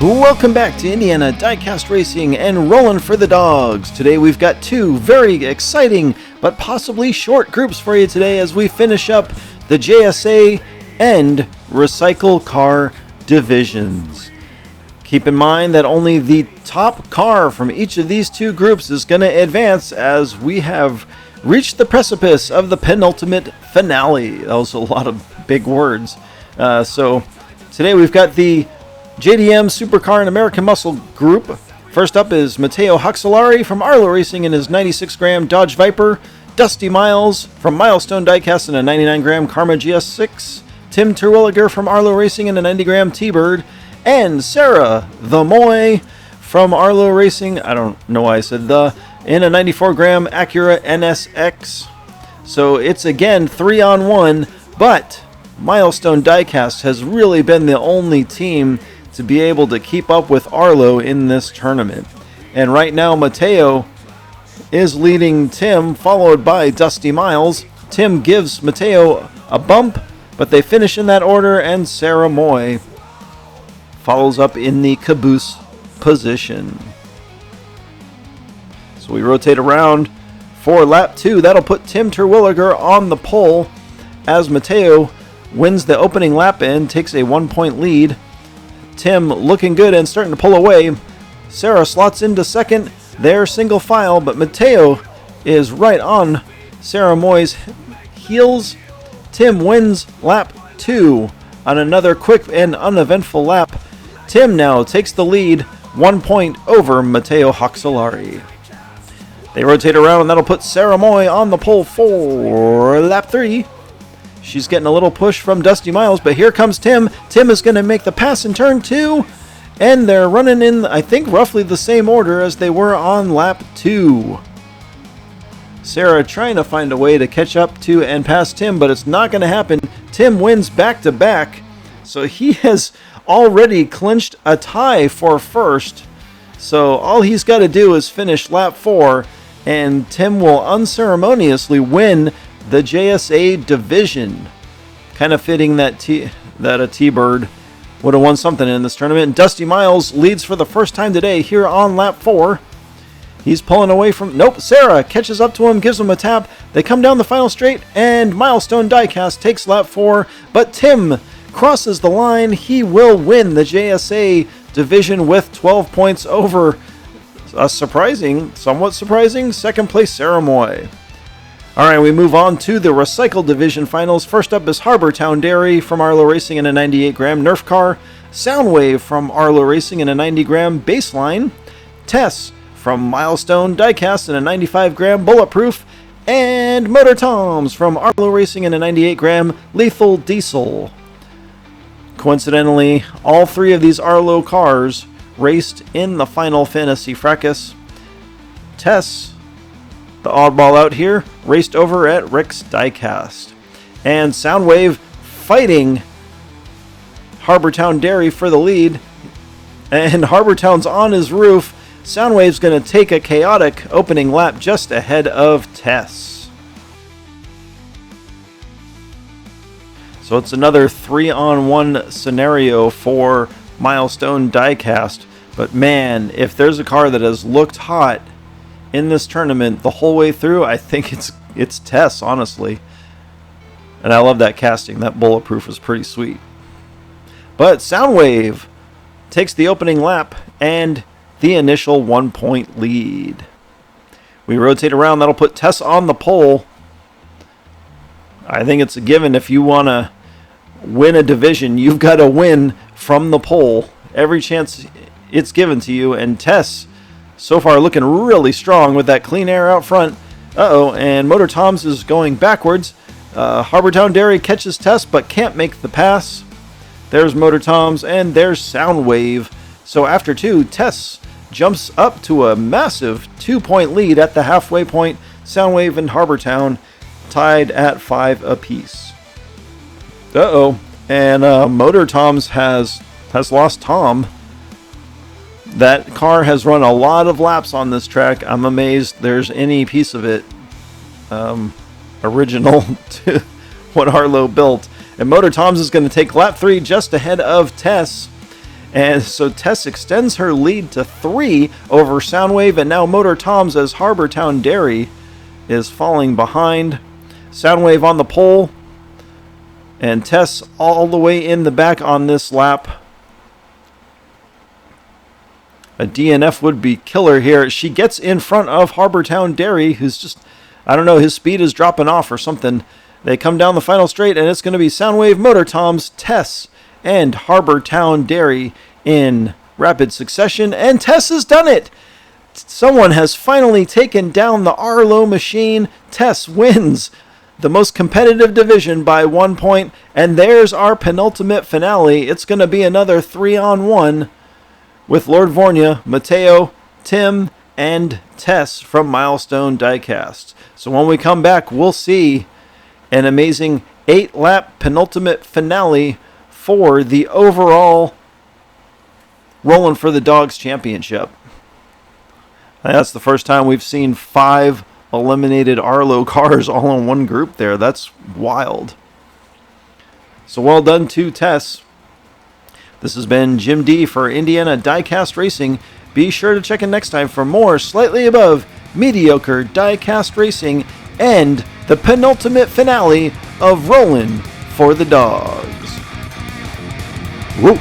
Welcome back to Indiana Diecast Racing and Rollin for the Dogs. Today we've got two very exciting but possibly short groups for you today as we finish up the JSA and Recycle Car divisions. Keep in mind that only the top car from each of these two groups is going to advance as we have reached the precipice of the penultimate finale. That was a lot of big words. So today we've got the JDM Supercar and American Muscle group. First up is Matteo Hoxolari from Arlo Racing in his 96-gram Dodge Viper, Dusty Miles from Milestone Diecast in a 99-gram Karma GS6, Tim Terwilliger from Arlo Racing in a 90-gram T-Bird, and Sarah the Moy from Arlo Racing, I don't know why I said the, in a 94-gram Acura NSX. So it's again 3-on-1, but Milestone Diecast has really been the only team to be able to keep up with Arlo in this tournament. And right now, Matteo is leading Tim, followed by Dusty Miles. Tim gives Matteo a bump, but they finish in that order, and Sarah Moy follows up in the caboose position. So we rotate around for lap 2. That'll put Tim Terwilliger on the pole as Matteo wins the opening lap and takes a 1-point lead. Tim looking good and starting to pull away. Sarah slots into second. They're single file, but Matteo is right on Sarah Moy's heels. Tim wins lap 2 on another quick and uneventful lap. Tim now takes the lead, 1 point over Matteo Hoxolari. They rotate around, and that'll put Sarah Moy on the pole for lap 3. She's getting a little push from Dusty Miles, but here comes Tim. Tim is going to make the pass in turn 2, and they're running in, I think, roughly the same order as they were on lap 2. Sarah trying to find a way to catch up to and pass Tim, but it's not going to happen. Tim wins back-to-back, so he has already clinched a tie for first. So all he's got to do is finish lap 4, and Tim will unceremoniously win the JSA division. Kind of fitting that a T-Bird would have won something in this tournament. And Dusty Miles leads for the first time today here on lap 4. He's pulling away from... Nope, Sarah catches up to him, gives him a tap. They come down the final straight, and Milestone Diecast takes lap 4. But Tim crosses the line. He will win the JSA division with 12 points over a somewhat surprising, second place Sarah Moy. Alright, we move on to the Recycle Division Finals. First up is Harbortown Dairy from Arlo Racing in a 98-gram Nerf car, Soundwave from Arlo Racing in a 90-gram Baseline, Tess from Milestone Diecast in a 95-gram Bulletproof, and Motor Toms from Arlo Racing in a 98-gram Lethal Diesel. Coincidentally, all three of these Arlo cars raced in the Final Fantasy Fracas. Tess, the oddball out here, raced over at Rick's Diecast. And Soundwave fighting Harbortown Dairy for the lead. And Harbortown's on his roof. Soundwave's going to take a chaotic opening lap just ahead of Tess. So it's another 3-on-1 scenario for Milestone Diecast. But man, if there's a car that has looked hot in this tournament the whole way through, I think it's Tess, honestly. And I love that casting. That Bulletproof is pretty sweet. But Soundwave takes the opening lap and the initial 1-point lead. We rotate around. That'll put Tess on the pole. I think it's a given. If you want to win a division, you've got to win from the pole. Every chance it's given to you. And Tess, so far, looking really strong with that clean air out front. And Motor Toms is going backwards. Harbortown Dairy catches Tess, but can't make the pass. There's Motor Toms, and there's Soundwave. So after 2, Tess jumps up to a massive 2-point lead at the halfway point. Soundwave and Harbortown tied at 5 apiece. And Motor Toms has lost Tom. That car has run a lot of laps on this track. I'm amazed there's any piece of it original to what Arlo built. And Motor Toms is going to take lap 3 just ahead of Tess. And so Tess extends her lead to 3 over Soundwave and now Motor Toms as Harbortown Dairy is falling behind. Soundwave on the pole, and Tess all the way in the back on this lap. A DNF would be killer here. She gets in front of Harbortown Dairy, who's just, I don't know, his speed is dropping off or something. They come down the final straight, and it's going to be Soundwave, Motor Toms, Tess, and Harbortown Dairy in rapid succession. And Tess has done it! Someone has finally taken down the Arlo machine. Tess wins the most competitive division by 1 point. And there's our penultimate finale. It's going to be another 3-on-1 with Lord Vornia, Mateo, Tim, and Tess from Milestone Diecast. So when we come back, we'll see an amazing 8-lap penultimate finale for the overall Rollin' for the Dogs Championship. That's the first time we've seen 5 eliminated Arlo cars all in one group there. That's wild. So well done to Tess. This has been Jim D for Indiana Diecast Racing. Be sure to check in next time for more slightly above mediocre diecast racing and the penultimate finale of Rollin' for the Dogs. Woo!